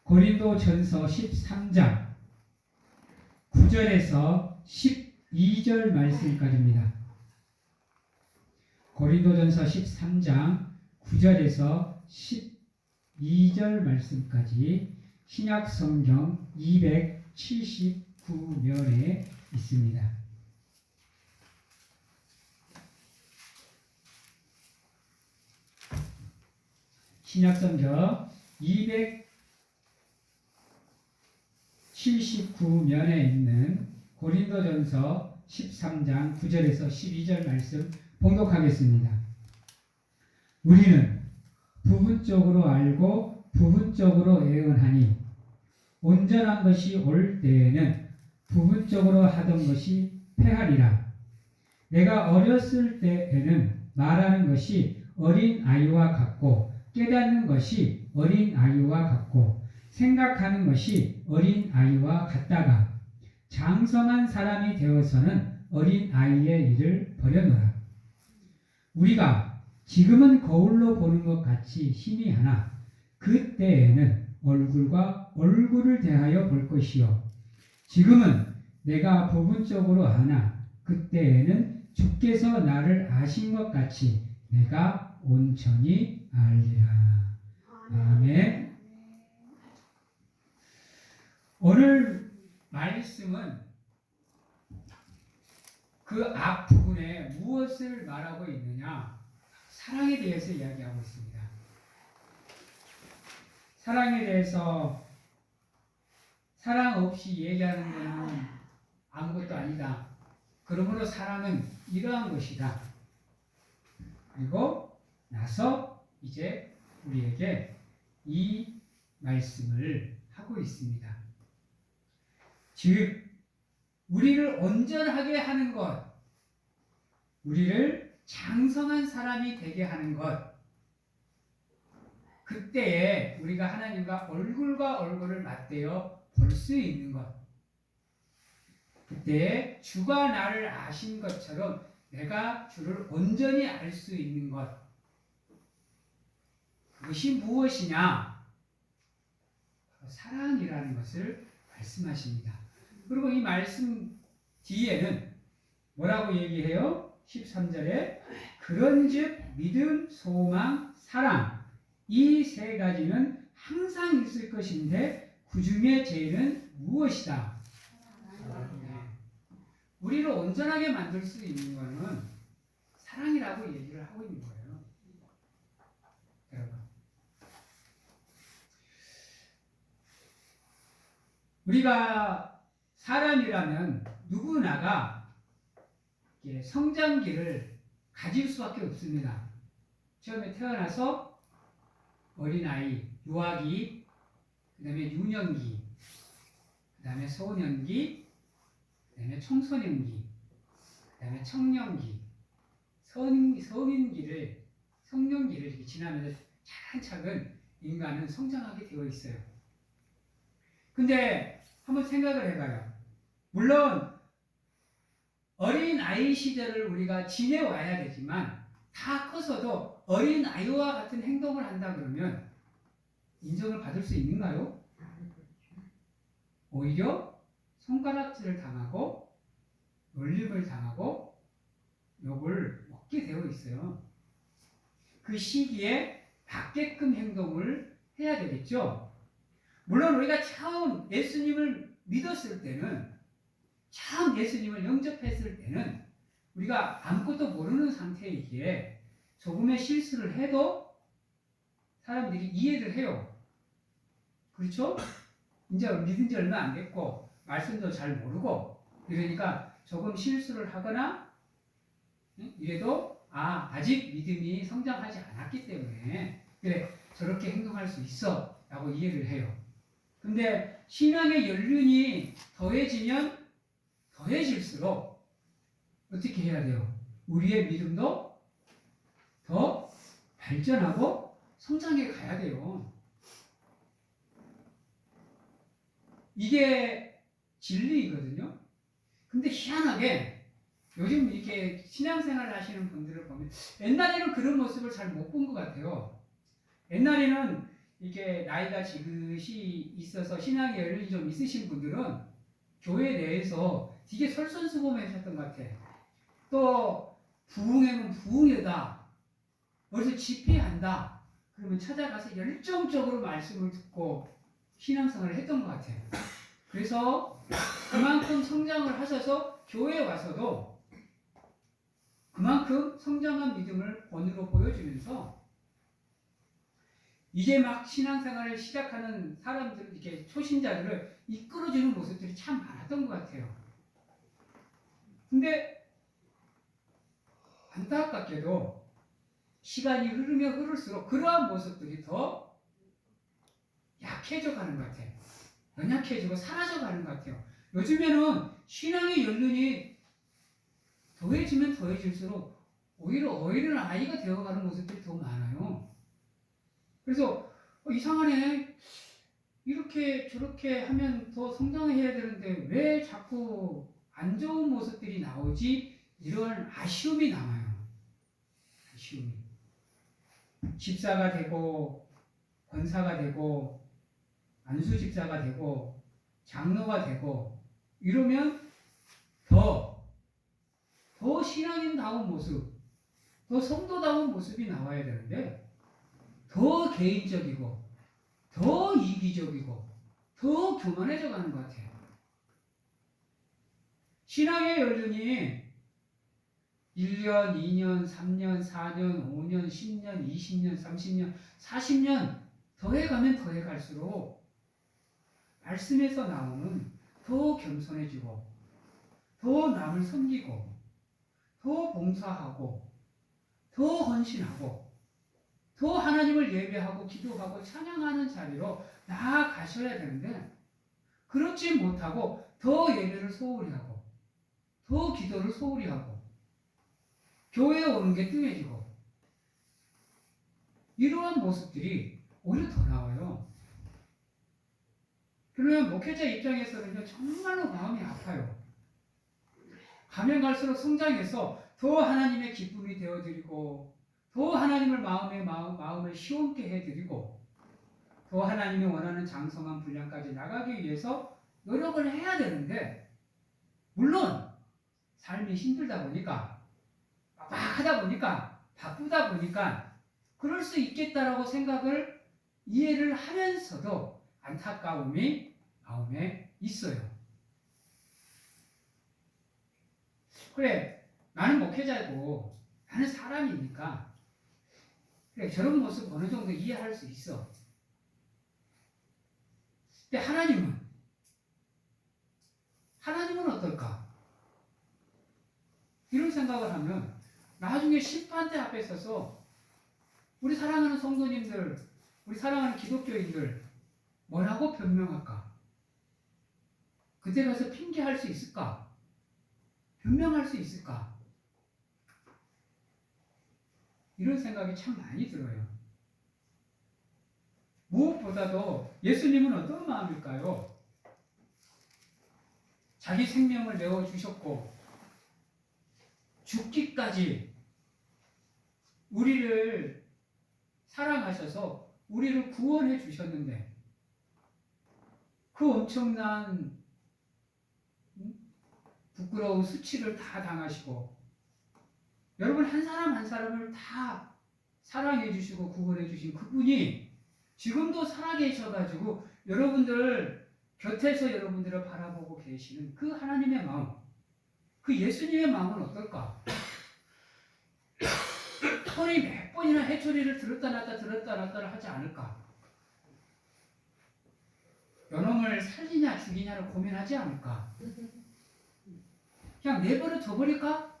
고린도전서 13장 9절에서 12절 말씀까지입니다. 고린도전서 13장 9절에서 12절 말씀까지 신약성경 279면에 있습니다. 신약성경 279면에 있는 고린도전서 13장 9절에서 12절 말씀 봉독하겠습니다. 우리는 부분적으로 알고 부분적으로 예언하니 온전한 것이 올 때에는 부분적으로 하던 것이 패하리라. 내가 어렸을 때에는 말하는 것이 어린 아이와 같고 깨닫는 것이 어린 아이와 같고 생각하는 것이 어린 아이와 같다가 장성한 사람이 되어서는 어린 아이의 일을 버려놓으라. 우리가 지금은 거울로 보는 것 같이 희미하나 그때에는 얼굴과 얼굴을 대하여 볼 것이요 지금은 내가 부분적으로 하나 그때에는 주께서 나를 아신 것 같이 내가 온전히 알리라. 아멘. 오늘 말씀은 그 앞부분에 무엇을 말하고 있느냐? 사랑에 대해서 이야기하고 있습니다. 사랑에 대해서 사랑 없이 얘기하는 것은 아무것도 아니다. 그러므로 사랑은 이러한 것이다. 그리고 나서 이제 우리에게 이 말씀을 하고 있습니다. 즉 우리를 온전하게 하는 것, 우리를 장성한 사람이 되게 하는 것, 그때에 우리가 하나님과 얼굴과 얼굴을 맞대어 볼 수 있는 것, 그때에 주가 나를 아신 것처럼 내가 주를 온전히 알 수 있는 것, 그것이 무엇이냐? 사랑이라는 것을 말씀하십니다. 그리고 이 말씀 뒤에는 뭐라고 얘기해요? 13절에 그런즉 믿음, 소망, 사랑 이 세 가지는 항상 있을 것인데 그 중에 제일은 무엇이다? 우리를 온전하게 만들 수 있는 것은 사랑이라고 얘기를 하고 있는 거예요. 여러분, 우리가 사람이라면 누구나가 성장기를 가질 수밖에 없습니다. 처음에 태어나서 어린아이, 유아기, 그 다음에 유년기, 그 다음에 소년기, 그 다음에 청소년기, 그 다음에 청년기, 성인기를, 성년기를 이렇게 지나면서 차근차근 인간은 성장하게 되어 있어요. 근데 한번 생각을 해봐요. 물론 어린 아이 시절을 우리가 지내와야 되지만 다 커서도 어린 아이와 같은 행동을 한다 그러면 인정을 받을 수 있는가요? 오히려 손가락질을 당하고 놀림을 당하고 욕을 먹게 되어 있어요. 그 시기에 받게끔 행동을 해야 되겠죠. 물론 우리가 처음 예수님을 믿었을 때는, 처음 예수님을 영접했을 때는 우리가 아무것도 모르는 상태이기에 조금의 실수를 해도 사람들이 이해를 해요. 그렇죠? 이제 믿은 지 얼마 안 됐고 말씀도 잘 모르고 이러니까 조금 실수를 하거나 이래도 아직 믿음이 성장하지 않았기 때문에 그래 저렇게 행동할 수 있어 라고 이해를 해요. 근데 신앙의 연륜이 더해지면 더해질수록 어떻게 해야 돼요? 우리의 믿음도 더 발전하고 성장해 가야 돼요. 이게 진리이거든요. 근데 희한하게 요즘 이렇게 신앙생활 하시는 분들을 보면 옛날에는 그런 모습을 잘 못 본 것 같아요. 옛날에는 이게 나이가 지긋이 있어서 신앙의 연륜이 좀 있으신 분들은 교회 내에서 되게 솔선수범하셨던 것 같아. 또 부흥회면 부흥회다. 어디서 집회한다. 그러면 찾아가서 열정적으로 말씀을 듣고 신앙생활을 했던 것 같아요. 그래서 그만큼 성장을 하셔서 교회에 와서도 그만큼 성장한 믿음을 본으로 보여주면서 이제 막 신앙생활을 시작하는 사람들, 이렇게 초신자들을 이끌어주는 모습들이 참 많았던 것 같아요. 근데 안타깝게도 시간이 흐르면 흐를수록 그러한 모습들이 더 약해져 가는 것 같아요. 연약해지고 사라져 가는 것 같아요. 요즘에는 신앙의 연륜이 더해지면 더해질수록 오히려 어린 아이가 되어가는 모습들이 더 많아요. 그래서 이상하네. 이렇게 저렇게 하면 더 성장해야 되는데 왜 자꾸 안 좋은 모습들이 나오지? 이런 아쉬움이 남아요. 아쉬움이. 집사가 되고 권사가 되고 안수 집사가 되고 장로가 되고 이러면 더 신앙인다운 모습, 더 성도다운 모습이 나와야 되는데 더 개인적이고 더 이기적이고 더 교만해져 가는 것 같아요. 신앙의 연륜이 1년, 2년, 3년, 4년, 5년, 10년, 20년, 30년, 40년 더해가면 더해갈수록 말씀에서 나오는 더 겸손해지고 더 남을 섬기고 더 봉사하고 더 헌신하고 더 하나님을 예배하고 기도하고 찬양하는 자리로 나아가셔야 되는데 그렇지 못하고 더 예배를 소홀히 하고 더 기도를 소홀히 하고 교회에 오는 게 뜸해지고 이러한 모습들이 오히려 더 나와요. 그러면 목회자 입장에서는 정말로 마음이 아파요. 가면 갈수록 성장해서 더 하나님의 기쁨이 되어드리고 더 하나님을 마음을 시원케 해드리고 더 하나님이 원하는 장성한 분량까지 나가기 위해서 노력을 해야 되는데 물론 삶이 힘들다 보니까 빡빡하다 보니까 바쁘다 보니까 그럴 수 있겠다라고 생각을 이해를 하면서도 안타까움이 마음에 있어요. 그래, 나는 목회자고 나는 사람이니까 그래, 저런 모습 어느 정도 이해할 수 있어. 근데 하나님은 어떨까? 이런 생각을 하면 나중에 심판대 앞에 서서 우리 사랑하는 성도님들, 우리 사랑하는 기독교인들 뭐라고 변명할까? 그때 가서 핑계할 수 있을까? 변명할 수 있을까? 이런 생각이 참 많이 들어요. 무엇보다도 예수님은 어떤 마음일까요? 자기 생명을 내어주셨고 죽기까지 우리를 사랑하셔서 우리를 구원해 주셨는데 그 엄청난 부끄러운 수치를 다 당하시고 여러분 한 사람 한 사람을 다 사랑해 주시고 구원해 주신 그분이 지금도 살아계셔가지고 여러분들 곁에서 여러분들을 바라보고 계시는 그 하나님의 마음, 그 예수님의 마음은 어떨까? 손이 몇 번이나 해초리를 들었다 놨다 하지 않을까? 연홍을 살리냐 죽이냐를 고민하지 않을까? 그냥 내버려 둬버릴까?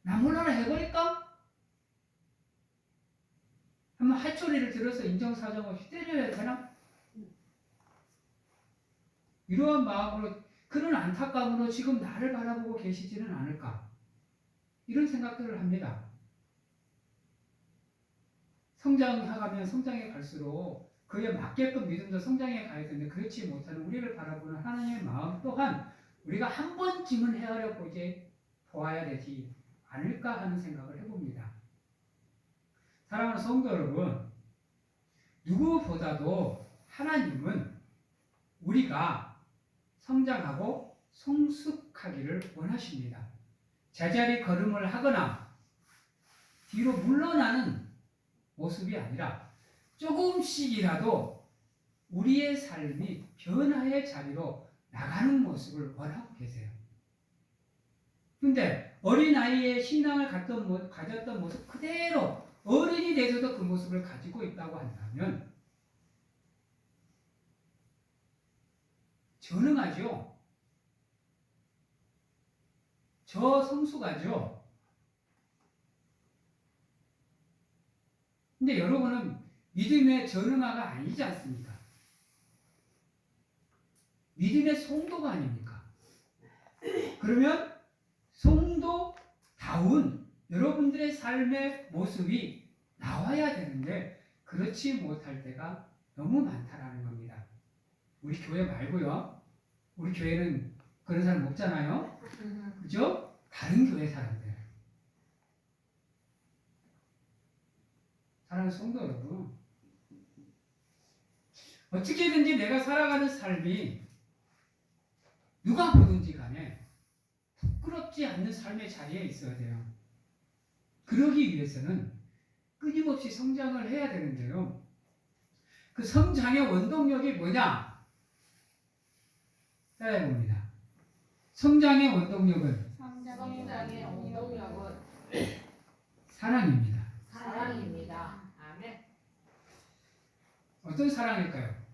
나 몰라라 해버릴까? 한번 해초리를 들어서 인정사정 없이 때려야 되나? 이러한 마음으로 그런 안타까움으로 지금 나를 바라보고 계시지는 않을까? 이런 생각들을 합니다. 성장하면 성장해 갈수록 그에 맞게끔 믿음도 성장해 가야 되는데 그렇지 못하는 우리를 바라보는 하나님의 마음 또한 우리가 한 번쯤은 헤아려 보아야 되지 않을까 하는 생각을 해봅니다. 사랑하는 성도 여러분, 누구보다도 하나님은 우리가 성장하고 성숙하기를 원하십니다. 제자리 걸음을 하거나 뒤로 물러나는 모습이 아니라 조금씩이라도 우리의 삶이 변화의 자리로 나가는 모습을 원하고 계세요. 근데 어린아이의 신앙을 가졌던 모습 그대로 어른이 돼서도 그 모습을 가지고 있다고 한다면 전능하죠. 저성숙하죠. 근데 여러분은 믿음의 전능아가 아니지 않습니까? 믿음의 성도가 아닙니까? 그러면 성도다운 여러분들의 삶의 모습이 나와야 되는데 그렇지 못할 때가 너무 많다라는 겁니다. 우리 교회 말고요. 우리 교회는 그런 사람 없잖아요. 그죠? 다른 교회 사람들. 사랑하는 성도 여러분, 어떻게든지 내가 살아가는 삶이 누가 보든지 간에 부끄럽지 않는 삶의 자리에 있어야 돼요. 그러기 위해서는 끊임없이 성장을 해야 되는데요. 그 성장의 원동력이 뭐냐? 따라해봅니다. 성장의 원동력은 사랑입니다. 사랑입니다. 아멘. 어떤 사랑일까요?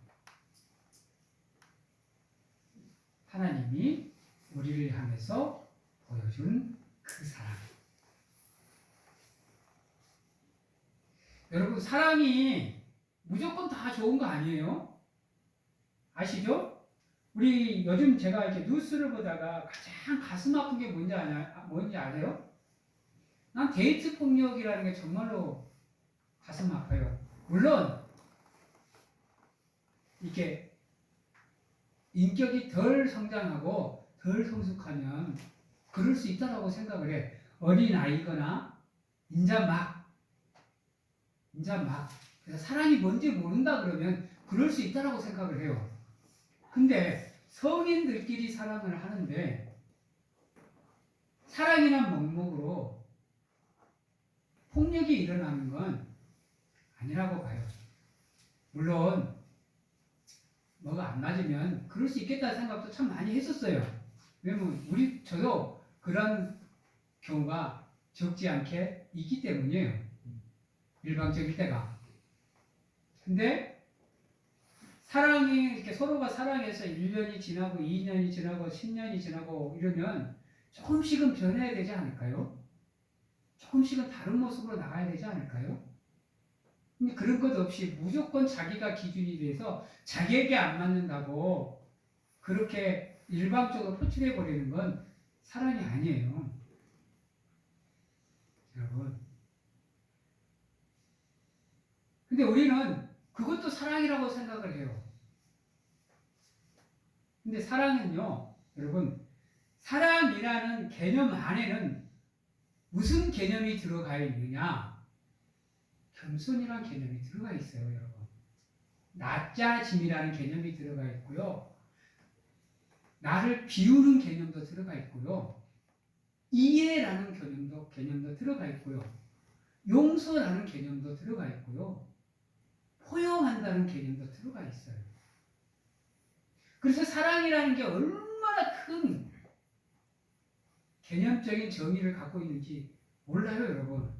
하나님이 우리를 향해서 보여준 그 사랑. 여러분, 사랑이 무조건 다 좋은 거 아니에요? 아시죠? 우리 요즘 제가 이렇게 뉴스를 보다가 가장 가슴 아픈 게 뭔지 아세요? 난 데이트 폭력이라는 게 정말로 가슴 아파요. 물론 이렇게 인격이 덜 성장하고 덜 성숙하면 그럴 수 있다고 생각을 해. 어린 아이거나 인자 막 그래서 사랑이 뭔지 모른다 그러면 그럴 수 있다고 생각을 해요. 근데 성인들끼리 사랑을 하는데 사랑이란 명목으로 폭력이 일어나는 건 아니라고 봐요. 물론 뭐가 안 맞으면 그럴 수 있겠다는 생각도 참 많이 했었어요. 왜냐면 저도 그런 경우가 적지 않게 있기 때문이에요. 일방적일 때가. 근데 사랑이 이렇게 서로가 사랑해서 1년이 지나고 2년이 지나고 10년이 지나고 이러면 조금씩은 변해야 되지 않을까요? 조금씩은 다른 모습으로 나가야 되지 않을까요? 근데 그런 것 없이 무조건 자기가 기준이 돼서 자기에게 안 맞는다고 그렇게 일방적으로 표출해 버리는 건 사랑이 아니에요. 여러분. 근데 우리는 그것도 사랑이라고 생각을 해요. 근데 사랑은요, 여러분, 사랑이라는 개념 안에는 무슨 개념이 들어가 있느냐? 겸손이라는 개념이 들어가 있어요, 여러분. 낮아짐이라는 개념이 들어가 있고요. 나를 비우는 개념도 들어가 있고요. 이해라는 개념도 들어가 있고요. 용서라는 개념도 들어가 있고요. 포용한다는 개념도 들어가 있어요. 그래서 사랑이라는 게 얼마나 큰 개념적인 정의를 갖고 있는지 몰라요, 여러분.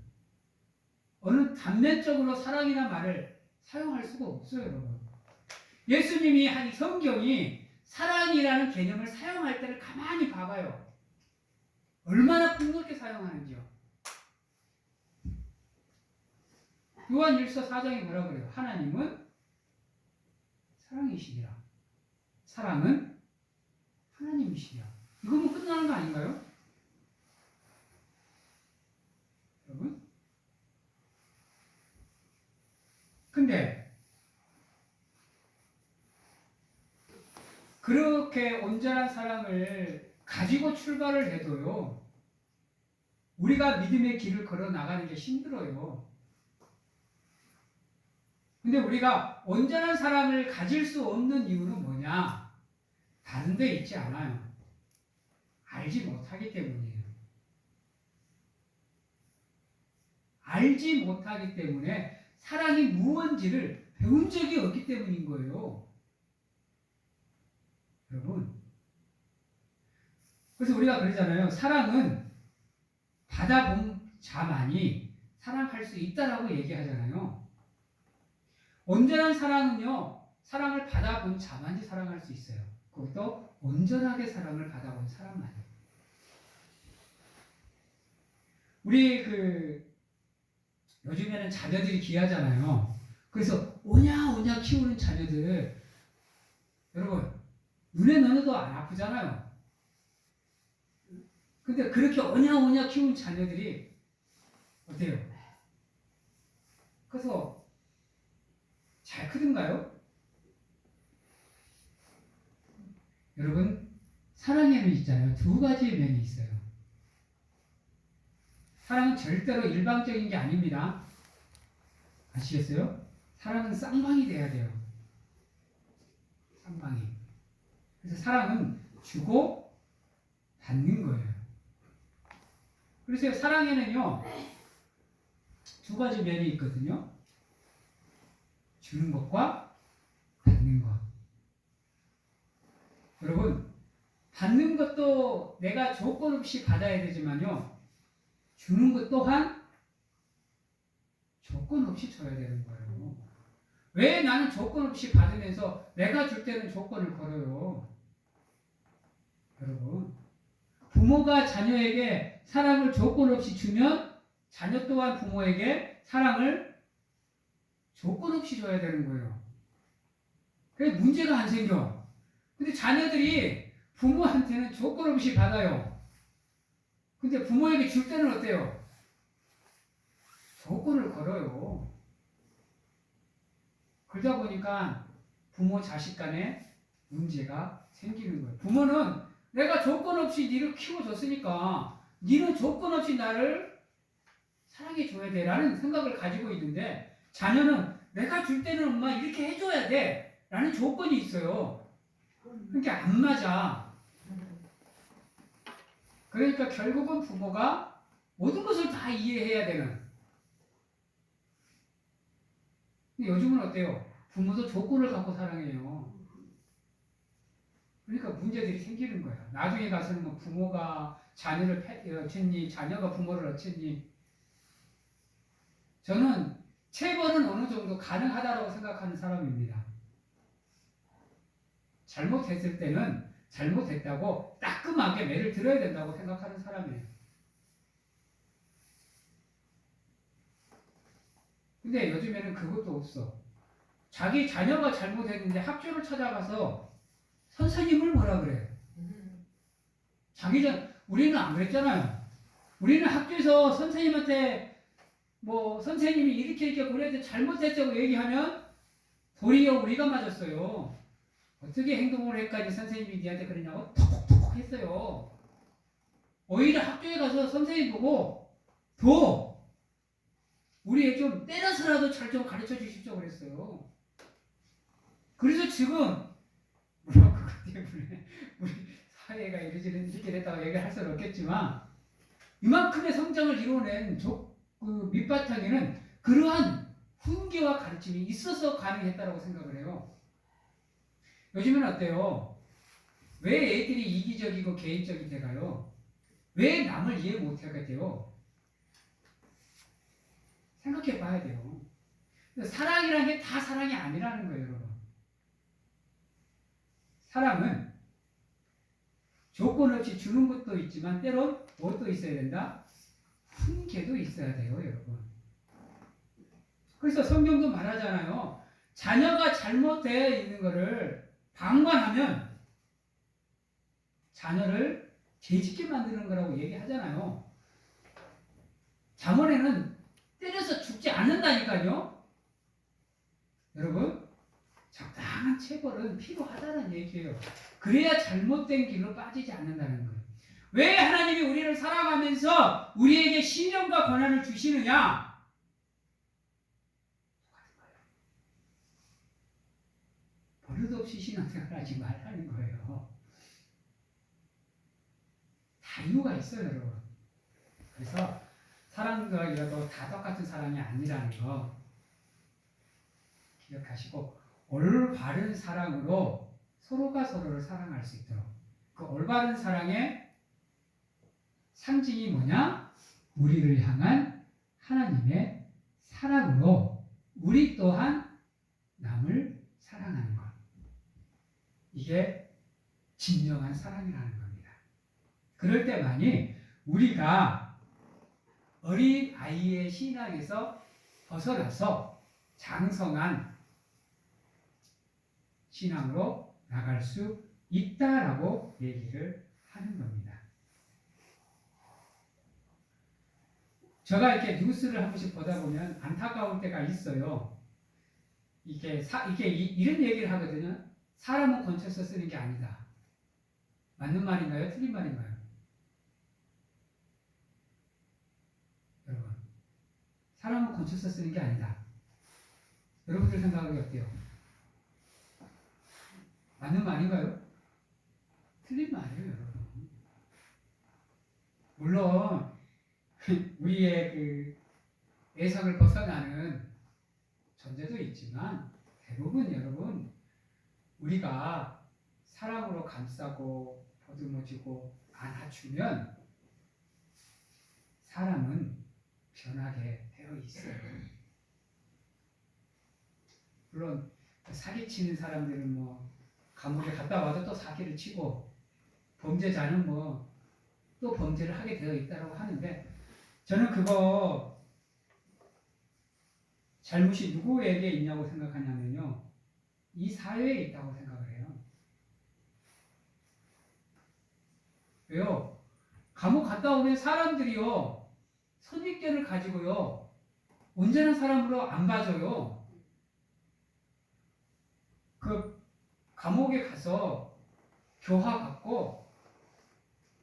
어느 단면적으로 사랑이라는 말을 사용할 수가 없어요, 여러분. 예수님이 한 성경이 사랑이라는 개념을 사용할 때를 가만히 봐봐요. 얼마나 폭넓게 사용하는지요. 요한 1서 4장에 뭐라 그래요? 하나님은 사랑이시니라. 사랑은 하나님이시니라. 이거면 끝나는 거 아닌가요? 여러분? 근데 그렇게 온전한 사랑을 가지고 출발을 해도요, 우리가 믿음의 길을 걸어 나가는 게 힘들어요. 근데 우리가 온전한 사랑을 가질 수 없는 이유는 뭐냐? 다른 데 있지 않아요. 알지 못하기 때문이에요. 알지 못하기 때문에 사랑이 무언지를 배운 적이 없기 때문인 거예요. 여러분. 그래서 우리가 그러잖아요. 사랑은 받아본 자만이 사랑할 수 있다라고 얘기하잖아요. 온전한 사랑은요, 사랑을 받아본 자만이 사랑할 수 있어요. 그것도 온전하게 사랑을 받아본 사람만이. 우리 요즘에는 자녀들이 귀하잖아요. 그래서 오냐 키우는 자녀들, 여러분, 눈에 넣어도 안 아프잖아요. 근데 그렇게 오냐 키우는 자녀들이 어때요? 그래서 잘 크든가요? 여러분, 사랑에는 있잖아요. 두 가지의 면이 있어요. 사랑은 절대로 일방적인 게 아닙니다. 아시겠어요? 사랑은 쌍방이 돼야 돼요. 쌍방이. 그래서 사랑은 주고 받는 거예요. 그래서 사랑에는요, 두 가지 면이 있거든요. 주는 것과 받는 것. 여러분, 받는 것도 내가 조건 없이 받아야 되지만요, 주는 것 또한 조건 없이 줘야 되는 거예요. 왜 나는 조건 없이 받으면서 내가 줄 때는 조건을 걸어요? 여러분, 부모가 자녀에게 사랑을 조건 없이 주면 자녀 또한 부모에게 사랑을 조건 없이 줘야 되는 거예요. 그래서 문제가 안 생겨. 근데 자녀들이 부모한테는 조건 없이 받아요. 근데 부모에게 줄 때는 어때요? 조건을 걸어요. 그러다 보니까 부모 자식 간에 문제가 생기는 거예요. 부모는 내가 조건 없이 니를 키워줬으니까 니는 조건 없이 나를 사랑해줘야 돼라는 생각을 가지고 있는데, 자녀는 내가 줄 때는 엄마 이렇게 해줘야 돼 라는 조건이 있어요. 그러니까 안 맞아. 그러니까 결국은 부모가 모든 것을 다 이해해야 되는. 근데 요즘은 어때요? 부모도 조건을 갖고 사랑해요. 그러니까 문제들이 생기는 거예요. 나중에 가서는 뭐 부모가 자녀를 어쨌니, 자녀가 부모를 어쨌니. 저는 체벌은 어느 정도 가능하다고 생각하는 사람입니다. 잘못했을 때는 잘못했다고 따끔하게 매를 들어야 된다고 생각하는 사람이에요. 근데 요즘에는 그것도 없어. 자기 자녀가 잘못했는데 학교를 찾아가서 선생님을 뭐라 그래요? 우리는 안 그랬잖아요. 우리는 학교에서 선생님한테 뭐 선생님이 이렇게 그래도 잘못했다고 얘기하면 도리어 우리가 맞았어요. 어떻게 행동을 했까지 선생님이 니한테 그러냐고 톡톡 했어요. 오히려 학교에 가서 선생님 보고 더 우리 좀 때려서라도 잘 좀 가르쳐 주십시오 그랬어요. 그래서 지금 물론 그것 때문에 우리 사회가 이렇게 됐다고 얘기할 수는 없겠지만, 이만큼의 성장을 이뤄낸 그 밑바탕에는 그러한 훈계와 가르침이 있어서 가능했다고 생각을 해요. 요즘은 어때요? 왜 애들이 이기적이고 개인적이 돼가요? 왜 남을 이해 못하게 돼요? 생각해 봐야 돼요. 사랑이라는 게 다 사랑이 아니라는 거예요, 여러분. 사랑은 조건 없이 주는 것도 있지만 때론 무엇도 있어야 된다? 훈계도 있어야 돼요, 여러분. 그래서 성경도 말하잖아요. 자녀가 잘못되어 있는 것을 방관하면 자녀를 죄짓게 만드는 거라고 얘기하잖아요. 잠언에는 때려서 죽지 않는다니까요. 여러분, 적당한 체벌은 필요하다는 얘기예요. 그래야 잘못된 길로 빠지지 않는다는 거예요. 왜 하나님이 우리를 사랑하면서 우리에게 신령과 권한을 주시느냐? 버릇없이 신앙생활 하지 말라는 거예요. 다 이유가 있어요, 여러분. 그래서 사람들이라도 다 똑같은 사람이 아니라는 거 기억하시고, 올바른 사랑으로 서로가 서로를 사랑할 수 있도록, 그 올바른 사랑의 상징이 뭐냐? 우리를 향한 하나님의 사랑으로 우리 또한 남을 사랑하는 것. 이게 진정한 사랑이라는 겁니다. 그럴 때만이 우리가 어린 아이의 신앙에서 벗어나서 장성한 신앙으로 나갈 수 있다라고 얘기를 하는 겁니다. 제가 이렇게 뉴스를 한 번씩 보다 보면 안타까울 때가 있어요. 이게 이런 얘기를 하거든요. 사람은 건쳐서 쓰는 게 아니다. 맞는 말인가요? 틀린 말인가요? 여러분, 사람은 건쳐서 쓰는 게 아니다. 여러분들 생각이 어때요? 맞는 말인가요? 틀린 말이에요, 여러분. 물론 우리의 그 예상을 벗어나는 존재도 있지만 대부분 여러분, 우리가 사랑으로 감싸고 보듬어주고 안아주면 사람은 변하게 되어 있어요. 물론 사기치는 사람들은 뭐 감옥에 갔다 와도 또 사기를 치고, 범죄자는 뭐 또 범죄를 하게 되어 있다고 하는데, 저는 그거 잘못이 누구에게 있냐고 생각하냐면요, 이 사회에 있다고 생각을 해요. 왜요? 감옥 갔다 오면 사람들이요, 선입견을 가지고요, 온전한 사람으로 안 봐줘요. 그 감옥에 가서 교화 받고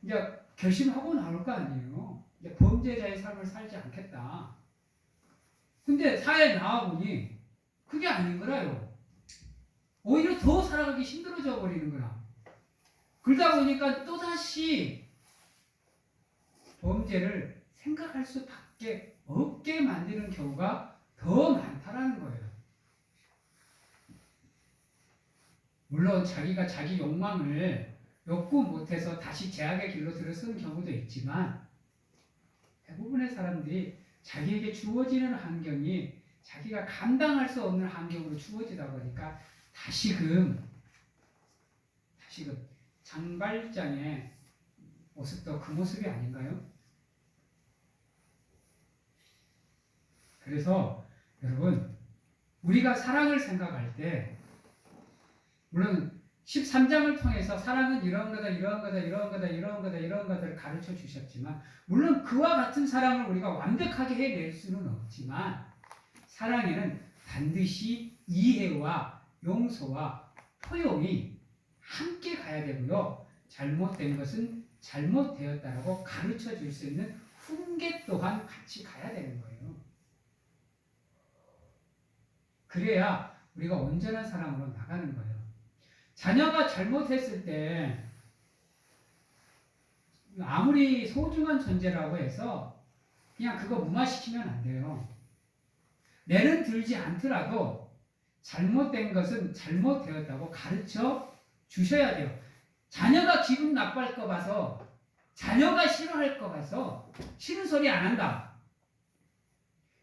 이제 결심하고 나올 거 아니에요. 이제 범죄자의 삶을 살지 않겠다. 근데 사회에 나와보니 그게 아닌 거라요. 오히려 더 살아가기 힘들어져 버리는 거야. 그러다 보니까 또다시 범죄를 생각할 수밖에 없게 만드는 경우가 더 많다라는 거예요. 물론 자기가 자기 욕망을 욕구 못해서 다시 죄악의 길로 들어서는 경우도 있지만, 대부분의 사람들이 자기에게 주어지는 환경이 자기가 감당할 수 없는 환경으로 주어지다 보니까 다시금 장발장의 모습도 그 모습이 아닌가요? 그래서 여러분, 우리가 사랑을 생각할 때, 물론 13장을 통해서 사랑은 이런 거다, 이런 거다, 이런 거다, 이런 거다, 이런 거다를 가르쳐 주셨지만, 물론 그와 같은 사랑을 우리가 완벽하게 해낼 수는 없지만, 사랑에는 반드시 이해와 용서와 포용이 함께 가야 되고요, 잘못된 것은 잘못되었다라고 가르쳐 줄 수 있는 훈계 또한 같이 가야 되는 거예요. 그래야 우리가 온전한 사람으로 나가는 거예요. 자녀가 잘못했을 때 아무리 소중한 존재라고 해서 그냥 그거 무마시키면 안 돼요. 내는 들지 않더라도 잘못된 것은 잘못되었다고 가르쳐 주셔야 돼요. 자녀가 기분 나빠할 거 봐서, 자녀가 싫어할 거 봐서 싫은 소리 안 한다.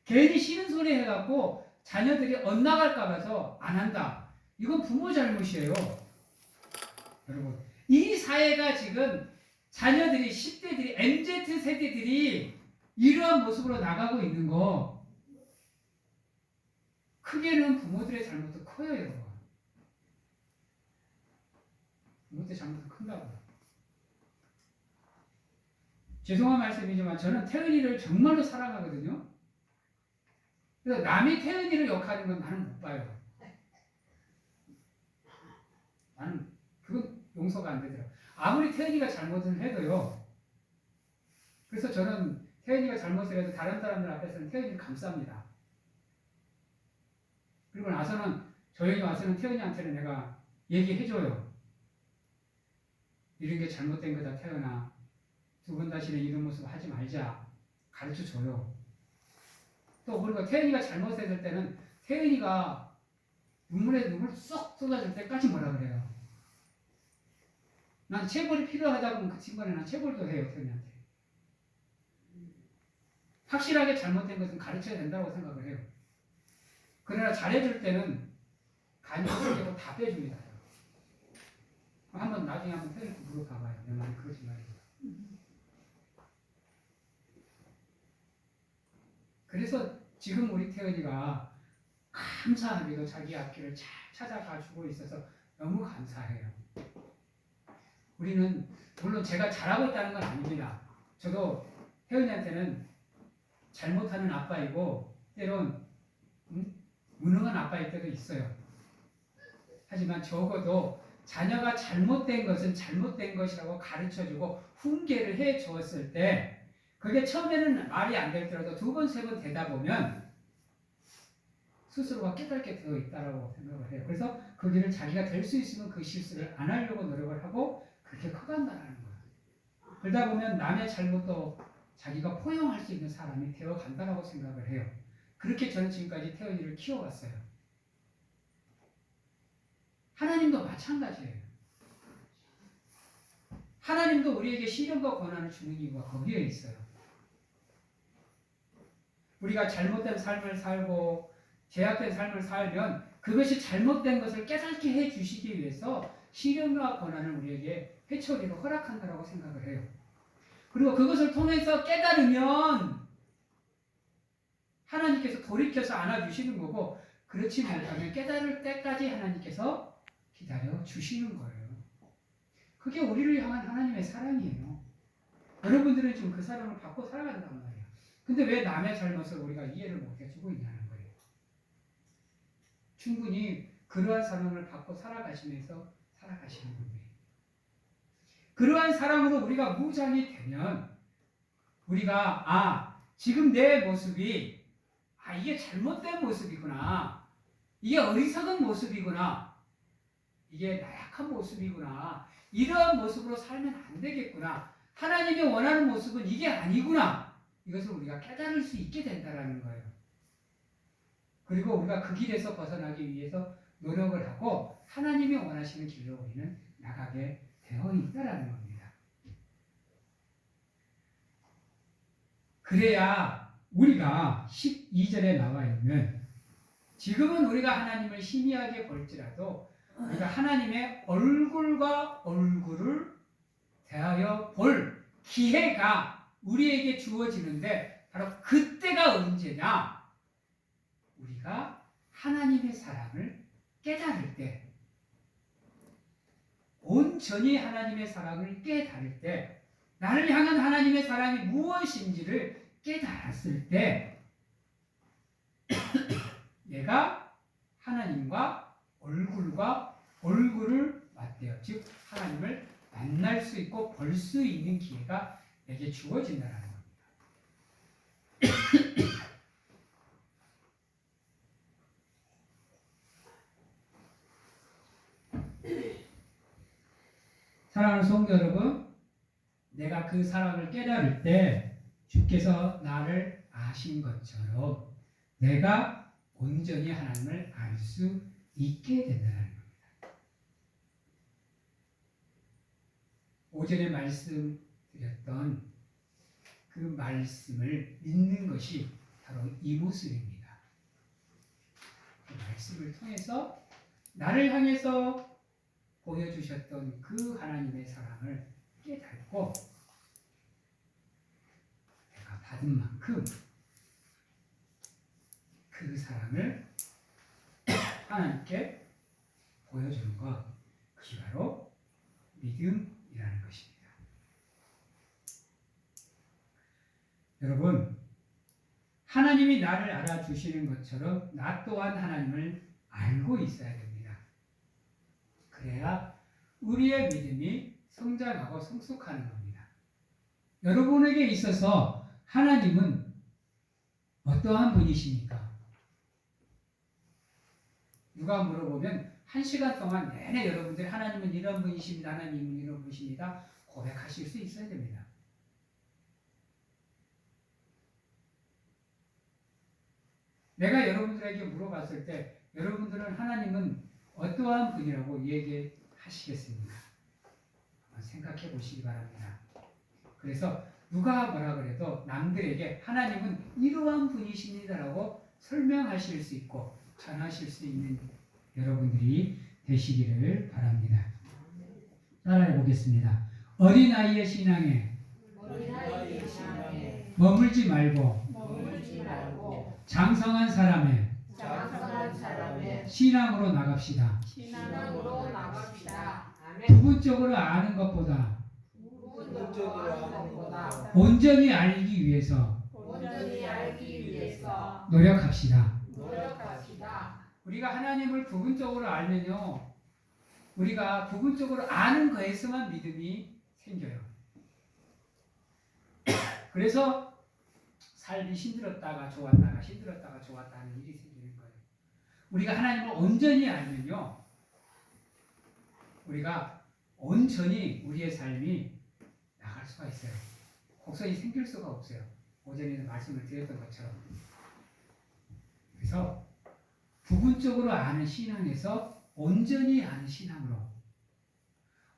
괜히 싫은 소리 해갖고 자녀들이 엇나갈까 봐서 안 한다. 이건 부모 잘못이에요. 여러분, 이 사회가 지금 자녀들이, 10대들이, MZ 세대들이 이러한 모습으로 나가고 있는 거, 크게는 부모들의 잘못도 커요, 여러분. 부모들의 잘못도 큰다고요. 죄송한 말씀이지만 저는 태은이를 정말로 사랑하거든요. 그래서 남이 태은이를 욕하는 건 나는 못 봐요. 나는 그건 용서가 안 되더라고요. 아무리 태은이가 잘못을 해도요. 그래서 저는 태은이가 잘못을 해도 다른 사람들 앞에서는 태은이를 감쌉니다. 그리고 나서는, 조용히 와서는 태은이한테는 내가 얘기해줘요. 이런 게 잘못된 거다 태어나. 두 번 다시는 이런 모습 하지 말자. 가르쳐줘요. 또 그리고 태연이가 잘못했을 때는 태연이가 눈물에 눈물 쏙 쏟아질 때까지 뭐라 그래요. 난 체벌이 필요하다고 하면 그 친구는 난 체벌도 해요. 태연이한테. 확실하게 잘못된 것은 가르쳐야 된다고 생각을 해요. 그러나 잘해줄 때는 간접적으로 다 빼줍니다. 한번 나중에 한번 태연이 물어봐봐요. 내 말이 그러지 말이에요. 그래서 지금 우리 태연이가 감사하게도 자기 앞길을 잘 찾아가주고 있어서 너무 감사해요. 우리는 물론 제가 잘하고 있다는 건 아닙니다. 저도 태연이한테는 잘못하는 아빠이고 때론 무능한 아빠일 때도 있어요. 하지만 적어도 자녀가 잘못된 것은 잘못된 것이라고 가르쳐주고 훈계를 해주었을 때 그게 처음에는 말이 안 되더라도 두 번, 세 번 되다 보면 스스로가 깨닫게 되어 있다고 생각을 해요. 그래서 그 길을 자기가 될 수 있으면 그 실수를 안 하려고 노력을 하고 그렇게 커간다는 거예요. 그러다 보면 남의 잘못도 자기가 포용할 수 있는 사람이 되어 간다고 생각을 해요. 그렇게 저는 지금까지 태연이를 키워왔어요. 하나님도 마찬가지예요. 하나님도 우리에게 시련과 고난을 주는 이유가 거기에 있어요. 우리가 잘못된 삶을 살고 죄악된 삶을 살면 그것이 잘못된 것을 깨닫게 해주시기 위해서 시련과 고난을 우리에게 회초리로 허락한다고 생각을 해요. 그리고 그것을 통해서 깨달으면 하나님께서 돌이켜서 안아주시는 거고 그렇지 못하면 깨달을 때까지 하나님께서 기다려 주시는 거예요. 그게 우리를 향한 하나님의 사랑이에요. 여러분들은 지금 그 사랑을 받고 살아간단 말이에요. 근데 왜 남의 잘못을 우리가 이해를 못 해주고 있냐는 거예요. 충분히 그러한 사랑을 받고 살아가시면서 살아가시는 겁니다. 그러한 사랑으로 우리가 무장이 되면 우리가 지금 내 모습이 이게 잘못된 모습이구나. 이게 어리석은 모습이구나. 이게 나약한 모습이구나. 이러한 모습으로 살면 안 되겠구나. 하나님이 원하는 모습은 이게 아니구나. 이것을 우리가 깨달을 수 있게 된다는 거예요. 그리고 우리가 그 길에서 벗어나기 위해서 노력을 하고 하나님이 원하시는 길로 우리는 나가게 되어 있다는 겁니다. 그래야 우리가 12절에 나와 있는 지금은 우리가 하나님을 희미하게 볼지라도 우리가 하나님의 얼굴과 얼굴을 대하여 볼 기회가 우리에게 주어지는데 바로 그때가 언제냐? 우리가 하나님의 사랑을 깨달을 때, 온전히 하나님의 사랑을 깨달을 때, 나를 향한 하나님의 사랑이 무엇인지를 깨달았을 때 내가 하나님과 얼굴과 얼굴을 맞대요. 즉 하나님을 만날 수 있고 볼 수 있는 기회가 내게 주어진다는 겁니다. 사랑하는 성도 여러분, 내가 그 사랑을 깨달을 때 주께서 나를 아신 것처럼 내가 온전히 하나님을 알 수 있게 된다는 겁니다. 오전에 말씀드렸던 그 말씀을 믿는 것이 바로 이 모습입니다. 그 말씀을 통해서 나를 향해서 보여주셨던 그 하나님의 사랑을 깨닫고 내가 받은 만큼 그 사랑을 하나님께 보여주는 것, 그게 바로 믿음이라는 것입니다. 여러분, 하나님이 나를 알아주시는 것처럼 나 또한 하나님을 알고 있어야 됩니다. 그래야 우리의 믿음이 성장하고 성숙하는 겁니다. 여러분에게 있어서 하나님은 어떠한 분이십니까? 누가 물어보면 1시간 동안 내내 여러분들 하나님은 이런 분이십니다. 하나님은 이런 분이십니다. 고백하실 수 있어야 됩니다. 내가 여러분들에게 물어봤을 때 여러분들은 하나님은 어떠한 분이라고 얘기하시겠습니까? 한번 생각해 보시기 바랍니다. 그래서 누가 뭐라 그래도 남들에게 하나님은 이러한 분이십니다라고 설명하실 수 있고 전하실 수 있는 여러분들이 되시기를 바랍니다. 따라해 보겠습니다. 어린아이의 신앙에 머물지 말고 장성한 사람의 신앙으로 나갑시다. 아멘. 부분적으로 아는 것보다 온전히 알기 위해서 노력합시다. 우리가 하나님을 부분적으로 알면요, 우리가 부분적으로 아는 거에서만 믿음이 생겨요. 그래서 삶이 힘들었다가 좋았다가 힘들었다가 좋았다 하는 일이 생기는 거예요. 우리가 하나님을 온전히 알면요, 우리가 온전히 우리의 삶이 나갈 수가 있어요. 곡선이 생길 수가 없어요. 오전에는 말씀을 드렸던 것처럼. 그래서 부분적으로 아는 신앙에서 온전히 아는 신앙으로,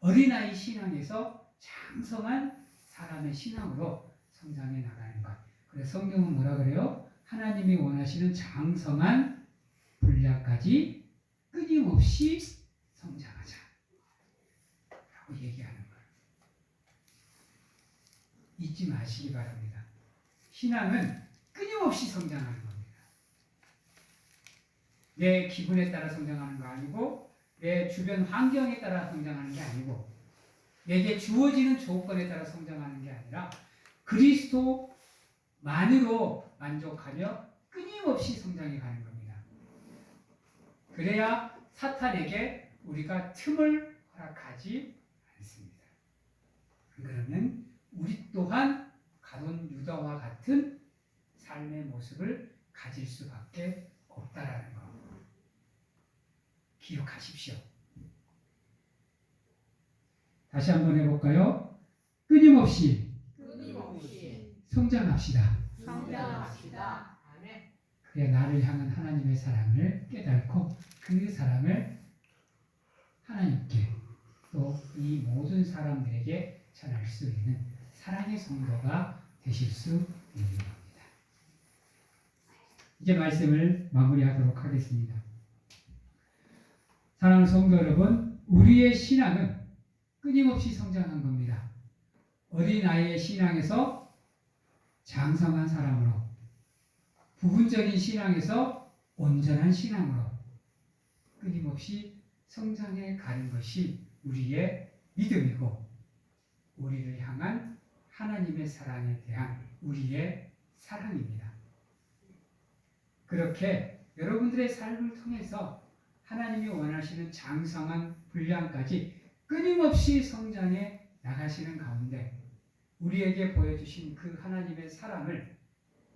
어린아이 신앙에서 장성한 사람의 신앙으로 성장해 나가는 것. 그래서 성경은 뭐라 그래요? 하나님이 원하시는 장성한 분량까지 끊임없이 성장하자 라고 얘기하는 거예요. 잊지 마시기 바랍니다. 신앙은 끊임없이 성장하는 겁니다. 내 기분에 따라 성장하는 거 아니고, 내 주변 환경에 따라 성장하는 게 아니고, 내게 주어지는 조건에 따라 성장하는 게 아니라 그리스도만으로 만족하며 끊임없이 성장해 가는 겁니다. 그래야 사탄에게 우리가 틈을 허락하지 않습니다. 그러면 우리 또한 가룟 유다와 같은 삶의 모습을 가질 수밖에 없다라는 것 기억하십시오. 다시 한번 해볼까요? 끊임없이 성장합시다. 아멘. 그래야 나를 향한 하나님의 사랑을 깨닫고 그 사랑을 하나님께 또 이 모든 사람들에게 전할 수 있는 사랑의 성도가 되실 수 있는 겁니다. 이제 말씀을 마무리하도록 하겠습니다. 사랑하는 성도 여러분, 우리의 신앙은 끊임없이 성장한 겁니다. 어린아이의 신앙에서 장성한 사람으로, 부분적인 신앙에서 온전한 신앙으로 끊임없이 성장해 가는 것이 우리의 믿음이고, 우리를 향한 하나님의 사랑에 대한 우리의 사랑입니다. 그렇게 여러분들의 삶을 통해서 하나님이 원하시는 장성한 분량까지 끊임없이 성장해 나가시는 가운데 우리에게 보여주신 그 하나님의 사랑을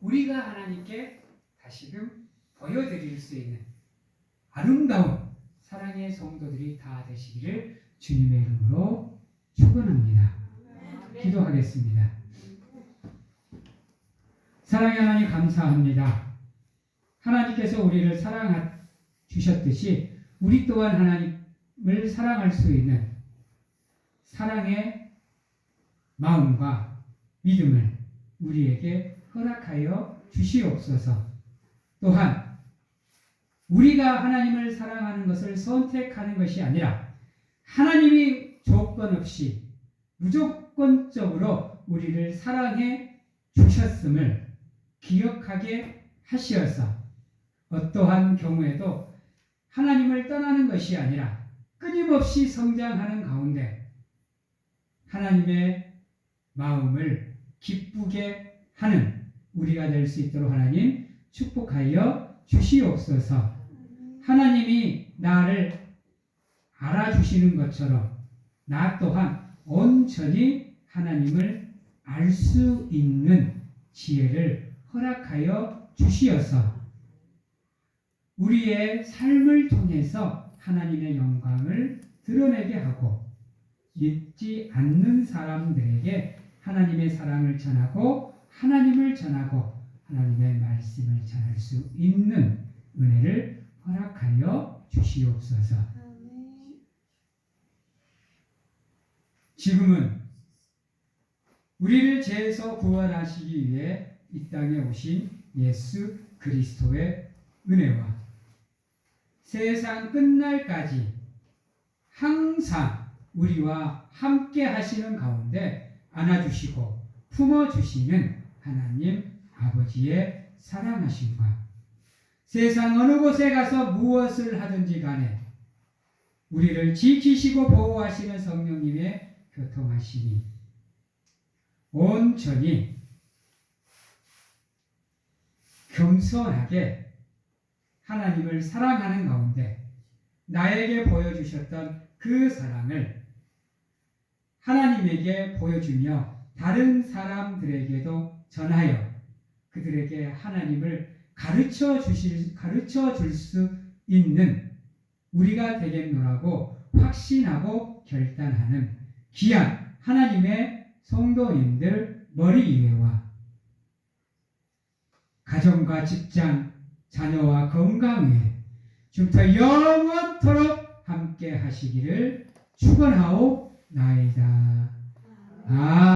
우리가 하나님께 다시금 보여드릴 수 있는 아름다운 사랑의 성도들이 다 되시기를 주님의 이름으로 축원합니다. 기도하겠습니다. 사랑의 하나님 감사합니다. 하나님께서 우리를 사랑하 주셨듯이 우리 또한 하나님을 사랑할 수 있는 사랑의 마음과 믿음을 우리에게 허락하여 주시옵소서. 또한 우리가 하나님을 사랑하는 것을 선택하는 것이 아니라 하나님이 조건 없이 무조건적으로 우리를 사랑해 주셨음을 기억하게 하시어서 어떠한 경우에도 하나님을 떠나는 것이 아니라 끊임없이 성장하는 가운데 하나님의 마음을 기쁘게 하는 우리가 될 수 있도록 하나님 축복하여 주시옵소서. 하나님이 나를 알아주시는 것처럼 나 또한 온전히 하나님을 알 수 있는 지혜를 허락하여 주시어서 우리의 삶을 통해서 하나님의 영광을 드러내게 하고 믿지 않는 사람들에게 하나님의 사랑을 전하고 하나님을 전하고 하나님의 말씀을 전할 수 있는 은혜를 허락하여 주시옵소서. 지금은 우리를 죄에서 구원하시기 위해 이 땅에 오신 예수 그리스도의 은혜와 세상 끝날까지 항상 우리와 함께 하시는 가운데 안아주시고 품어주시는 하나님 아버지의 사랑하심과 세상 어느 곳에 가서 무엇을 하든지 간에 우리를 지키시고 보호하시는 성령님의 교통하심이 온전히 겸손하게 하나님을 사랑하는 가운데 나에게 보여주셨던 그 사랑을 하나님에게 보여주며 다른 사람들에게도 전하여 그들에게 하나님을 가르쳐 줄 수 있는 우리가 되겠노라고 확신하고 결단하는 귀한 하나님의 성도님들 머리 위에와 가정과 직장, 자녀와 건강 위에 지금부터 영원토록 함께 하시기를 축원하옵나이다.